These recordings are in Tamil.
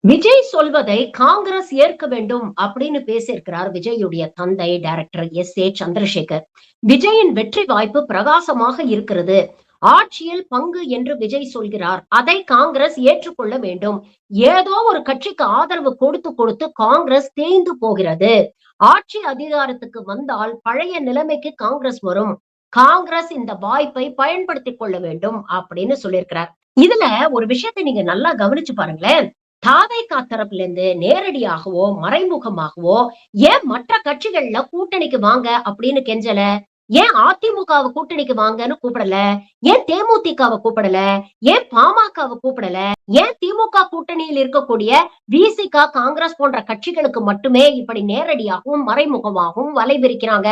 விஜய் சொல்வதை காங்கிரஸ் ஏற்க வேண்டும் அப்படின்னு பேசியிருக்கிறார் விஜயுடைய தந்தை டைரக்டர் எஸ்.ஏ. சந்திரசேகர். விஜயின் வெற்றி வாய்ப்பு பிரகாசமாக இருக்கிறது. ஆட்சியில் பங்கு என்று விஜய் சொல்கிறார். அதை காங்கிரஸ் ஏற்றுக்கொள்ள வேண்டும். ஏதோ ஒரு கட்சிக்கு ஆதரவு கொடுத்து கொடுத்து காங்கிரஸ் தேய்ந்து போகிறது. ஆட்சி அதிகாரத்துக்கு வந்தால் பழைய நிலைமைக்கு காங்கிரஸ் வரும். காங்கிரஸ் இந்த வாய்ப்பை பயன்படுத்திக் கொள்ள வேண்டும் அப்படின்னு சொல்லியிருக்கிறார். இதுல ஒரு விஷயத்தை நீங்க நல்லா கவனிச்சு பாருங்களேன். தாவேகா தரப்புல இருந்து நேரடியாகவோ மறைமுகமாகவோ ஏன் மற்ற கட்சிகள்ல கூட்டணிக்கு வாங்க அப்படின்னு கெஞ்சல? ஏன் அதிமுகவை கூட்டணிக்கு வாங்கன்னு கூப்பிடல? ஏன் தேமுதிகவை கூப்பிடல? ஏன் பாமகவை கூப்பிடல? ஏன் திமுக கூட்டணியில் இருக்கக்கூடிய விசிக, காங்கிரஸ் போன்ற கட்சிகளுக்கு மட்டுமே இப்படி நேரடியாகவும் மறைமுகமாகவும் வலை விரிக்கிறாங்க?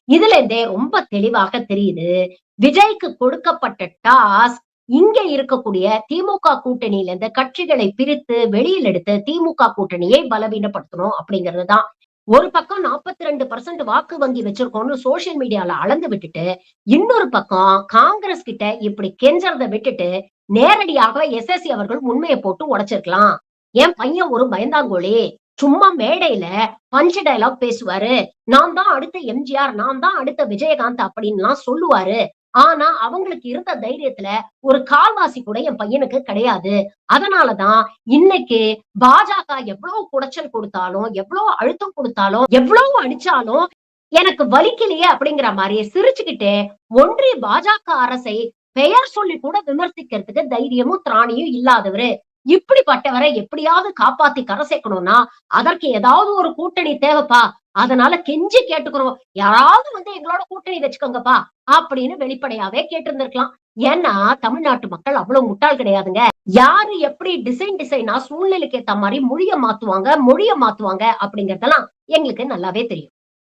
இதுல இருந்தே ரொம்ப தெளிவாக தெரியுது, விஜய்க்கு கொடுக்கப்பட்ட டாஸ்க் இங்க இருக்கக்கூடிய திமுக கூட்டணியில இந்த கட்சிகளை பிரித்து வெளியில் எடுத்து திமுக கூட்டணியை பலவீனப்படுத்தணும் அப்படிங்கறதுதான். ஒரு பக்கம் 42% வாக்கு வங்கி வச்சிருக்கோம்னு சோசியல் மீடியால அளந்து விட்டுட்டு, இன்னொரு பக்கம் காங்கிரஸ் கிட்ட இப்படி கெஞ்சறத விட்டுட்டு நேரடியாக எஸ்.எஸ்.சி அவர்கள் உண்மையை போட்டு உடைச்சிருக்கலாம். என் பையன் ஒரு பயந்தாங்கோலி, சும்மா மேடையில பஞ்ச் டயலாக் பேசுவாரு. நான் தான் அடுத்த எம்ஜிஆர், நான் தான் அடுத்த விஜயகாந்த் அப்படின்லாம் சொல்லுவாரு. ஆனா அவங்களுக்கு இருந்த தைரியத்துல ஒரு கால்வாசி கூட என் பையனுக்கு கிடையாது. அதனாலதான் இன்னைக்கு பாஜக எவ்வளவு குடைச்சல் கொடுத்தாலும், எவ்வளவு அழுத்தம் கொடுத்தாலும், எவ்வளவு அடிச்சாலும் எனக்கு வலிக்கலையே அப்படிங்கிற மாதிரி சிரிச்சுக்கிட்டே ஒன்றிய பாஜக அரசை பெயர் சொல்லி கூட விமர்சிக்கிறதுக்கு தைரியமும் திராணியும் இல்லாதவரு. இப்படிப்பட்டவரை எப்படியாவது காப்பாத்தி கரை சேர்க்கணும்னா அதற்கு ஏதாவது ஒரு கூட்டணி தேவைப்பா. அதனால கெஞ்சி கேட்டுக்கிறோம். யாராவது வந்து எங்களோட கூட்டணி வச்சுக்கோங்கப்பா அப்படின்னு வெளிப்படையாவே கேட்டிருந்திருக்கலாம். ஏன்னா தமிழ்நாட்டு மக்கள் அவ்வளவு முட்டாள் கிடையாதுங்க. யாரு எப்படி டிசைனா சூழ்நிலைக்கு ஏத்த மாதிரி மொழிய மாத்துவாங்க அப்படிங்கறதெல்லாம் எங்களுக்கு நல்லாவே தெரியும்.